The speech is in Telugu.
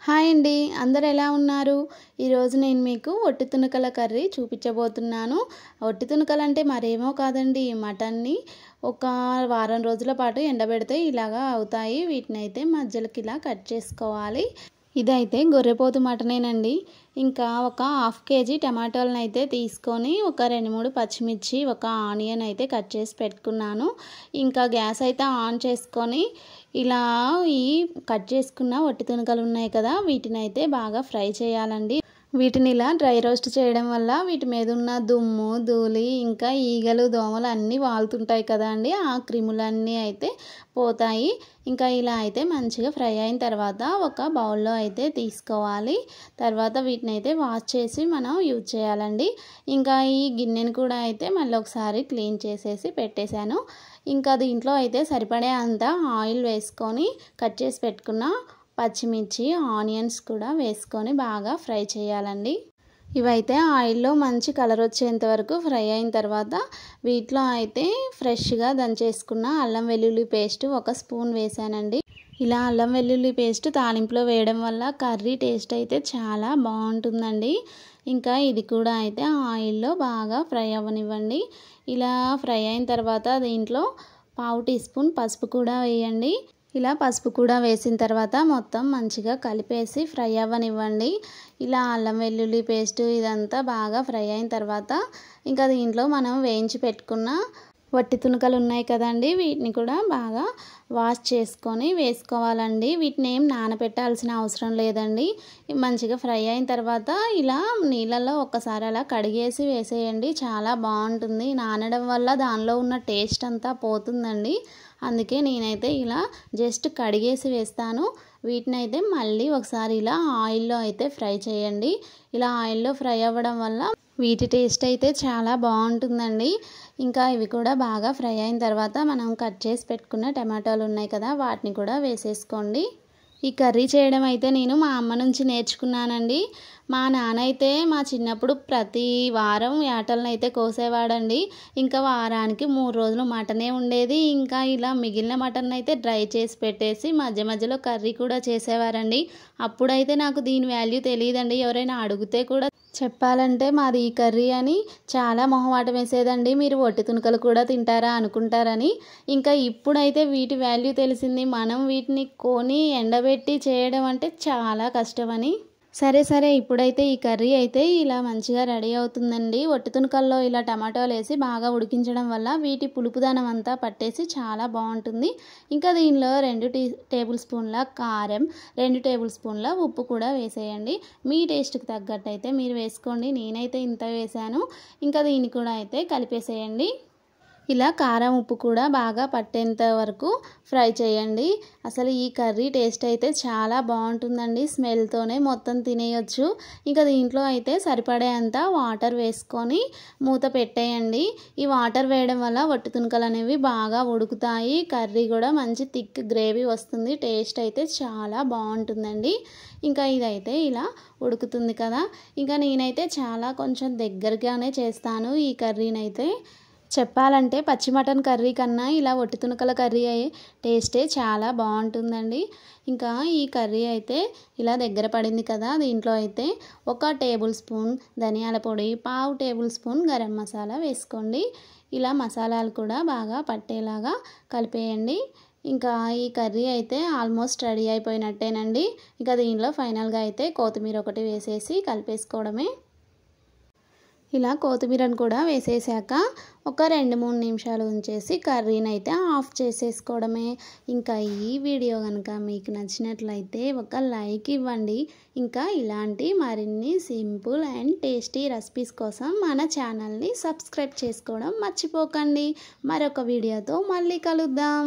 హాయ్ అండి, అందరు ఎలా ఉన్నారు? ఈరోజు నేను మీకు ఒట్టి తునకల కర్రీ చూపించబోతున్నాను. ఒట్టి తునకలు అంటే మరేమో కాదండి, మటన్ని ఒక వారం రోజుల పాటు ఎండబెడితే ఇలాగా అవుతాయి. వీటిని అయితే మధ్యలోకి ఇలా కట్ చేసుకోవాలి. ఇదైతే గొర్రెపోతు మటనేనండి. ఇంకా ఒక హాఫ్ కేజీ టమాటాలను అయితే తీసుకొని ఒక 2-3 పచ్చిమిర్చి, ఒక ఆనియన్ అయితే కట్ చేసి పెట్టుకున్నాను. ఇంకా గ్యాస్ అయితే ఆన్ చేసుకొని ఇలా ఈ కట్ చేసుకున్న ఒట్టి తునకలు ఉన్నాయి కదా, వీటిని అయితే బాగా ఫ్రై చేయాలండి. వీటిని ఇలా డ్రై రోస్ట్ చేయడం వల్ల వీటి మీద ఉన్న దుమ్ము, ధూళి, ఇంకా ఈగలు, దోమలు అన్నీ వాలుతుంటాయి కదా అండి, ఆ క్రిములన్నీ అయితే పోతాయి. ఇంకా ఇలా అయితే మంచిగా ఫ్రై అయిన తర్వాత ఒక బౌల్లో అయితే తీసుకోవాలి. తర్వాత వీటిని అయితే వాష్ చేసి మనం యూజ్ చేయాలండి. ఇంకా ఈ గిన్నెను కూడా అయితే మళ్ళీ ఒకసారి క్లీన్ చేసేసి పెట్టేశాను. ఇంకా దీంట్లో అయితే సరిపడే అంత ఆయిల్ వేసుకొని కట్ చేసి పెట్టుకున్న పచ్చిమిర్చి, ఆనియన్స్ కూడా వేసుకొని బాగా ఫ్రై చేయాలండి. ఇవైతే ఆయిల్లో మంచి కలర్ వచ్చేంత వరకు ఫ్రై అయిన తర్వాత వీటిలో అయితే ఫ్రెష్గా దంచేసుకున్న అల్లం వెల్లుల్లి పేస్ట్ ఒక స్పూన్ వేసానండి. ఇలా అల్లం వెల్లుల్లి పేస్ట్ తాలింపులో వేయడం వల్ల కర్రీ టేస్ట్ అయితే చాలా బాగుంటుందండి. ఇంకా ఇది కూడా అయితే ఆయిల్లో బాగా ఫ్రై అవ్వనివ్వండి. ఇలా ఫ్రై అయిన తర్వాత దీంట్లో 1/2 టీ స్పూన్ పసుపు కూడా వేయండి. ఇలా పసుపు కూడా వేసిన తర్వాత మొత్తం మంచిగా కలిపేసి ఫ్రై అవ్వనివ్వండి. ఇలా అల్లం వెల్లుల్లి పేస్ట్ ఇదంతా బాగా ఫ్రై అయిన తర్వాత ఇంకా దీంట్లో మనం వేయించి పెట్టుకున్న వట్టి తునకలు ఉన్నాయి కదండి, వీటిని కూడా బాగా వాష్ చేసుకొని వేసుకోవాలండి. వీటిని ఏం నానబెట్టాల్సిన అవసరం లేదండి. మంచిగా ఫ్రై అయిన తర్వాత ఇలా నీళ్ళల్లో ఒక్కసారి అలా కడిగేసి వేసేయండి, చాలా బాగుంటుంది. నానడం వల్ల దానిలో ఉన్న టేస్ట్ అంతా పోతుందండి. అందుకే నేనైతే ఇలా జస్ట్ కడిగేసి వేస్తాను. వీటిని అయితే మళ్ళీ ఒకసారి ఇలా ఆయిల్లో అయితే ఫ్రై చేయండి. ఇలా ఆయిల్లో ఫ్రై అవ్వడం వల్ల వీటి టేస్ట్ అయితే చాలా బాగుంటుందండి. ఇంకా ఇవి కూడా బాగా ఫ్రై అయిన తర్వాత మనం కట్ చేసి పెట్టుకున్న టమాటాలు ఉన్నాయి కదా, వాటిని కూడా వేసేసుకోండి. ఈ కర్రీ చేయడం అయితే నేను మా అమ్మ నుంచి నేర్చుకున్నానండి. మా నాన్న అయితే మా చిన్నప్పుడు ప్రతి వారం యాటలను అయితే కోసేవాడండి. ఇంకా వారానికి 3 రోజులు మటనే ఉండేది. ఇంకా ఇలా మిగిలిన మటన్ అయితే డ్రై చేసి పెట్టేసి మధ్య మధ్యలో కర్రీ కూడా చేసేవారండి. అప్పుడైతే నాకు దీని వాల్యూ తెలియదండి. ఎవరైనా అడిగితే కూడా చెప్పాలంటే మాది ఈ కర్రీ అని చాలా మొహమాటం వేసేదండి. మీరు ఒట్టి తునకలు కూడా తింటారా అనుకుంటారని. ఇంకా ఇప్పుడైతే వీటి వాల్యూ తెలిసింది. మనం వీటిని కొని ఎండబెట్టి చేయడం అంటే చాలా కష్టమని. సరే ఇప్పుడైతే ఈ కర్రీ అయితే ఇలా మంచిగా రెడీ అవుతుందండి. ఒట్టి తునకల్లో ఇలా టమాటాలు వేసి బాగా ఉడికించడం వల్ల వీటి పులుపుదనం అంతా పట్టేసి చాలా బాగుంటుంది. ఇంకా దీనిలో 2 టేబుల్ స్పూన్ల కారం, 2 టేబుల్ స్పూన్ల ఉప్పు కూడా వేసేయండి. మీ టేస్ట్కి తగ్గట్టు అయితే మీరు వేసుకోండి. నేనైతే ఇంత వేసాను. ఇంకా దీన్ని కూడా అయితే కలిపేసేయండి. ఇలా కారం, ఉప్పు కూడా బాగా పట్టేంత వరకు ఫ్రై చేయండి. అసలు ఈ కర్రీ టేస్ట్ అయితే చాలా బాగుంటుందండి. స్మెల్తోనే మొత్తం తినేయొచ్చు. ఇంకా దీంట్లో అయితే సరిపడేంత వాటర్ వేసుకొని మూత పెట్టేయండి. ఈ వాటర్ వేయడం వల్ల ఒట్టి తునకలు అనేవి బాగా ఉడుకుతాయి. కర్రీ కూడా మంచి థిక్ గ్రేవీ వస్తుంది. టేస్ట్ అయితే చాలా బాగుంటుందండి. ఇంకా ఇదైతే ఇలా ఉడుకుతుంది కదా, ఇంకా నేనైతే చాలా కొంచెం దగ్గరగానే చేస్తాను ఈ కర్రీని అయితే. చెప్పాలంటే పచ్చి మటన్ కర్రీ కన్నా ఇలా ఒట్టి తునకల కర్రీ టేస్టే చాలా బాగుంటుందండి. ఇంకా ఈ కర్రీ అయితే ఇలా దగ్గర పడింది కదా, దీంట్లో అయితే 1 టేబుల్ స్పూన్ ధనియాల పొడి, 1/2 టేబుల్ స్పూన్ గరం మసాలా వేసుకోండి. ఇలా మసాలాలు కూడా బాగా పట్టేలాగా కలిపేయండి. ఇంకా ఈ కర్రీ అయితే ఆల్మోస్ట్ రెడీ అయిపోయినట్టేనండి. ఇంకా దీనిలో ఫైనల్గా అయితే కొత్తిమీర ఒకటి వేసేసి కలిపేసుకోవడమే. ఇలా కొత్తిమీరను కూడా వేసేసాక ఒక 2-3 నిమిషాలు ఉంచేసి కర్రీని అయితే ఆఫ్ చేసేసుకోవడమే. ఇంకా ఈ వీడియో కనుక మీకు నచ్చినట్లయితే ఒక లైక్ ఇవ్వండి. ఇంకా ఇలాంటి మరిన్ని సింపుల్ అండ్ టేస్టీ రెసిపీస్ కోసం మన ఛానల్ని సబ్స్క్రైబ్ చేసుకోవడం మర్చిపోకండి. మరొక వీడియోతో మళ్ళీ కలుద్దాం.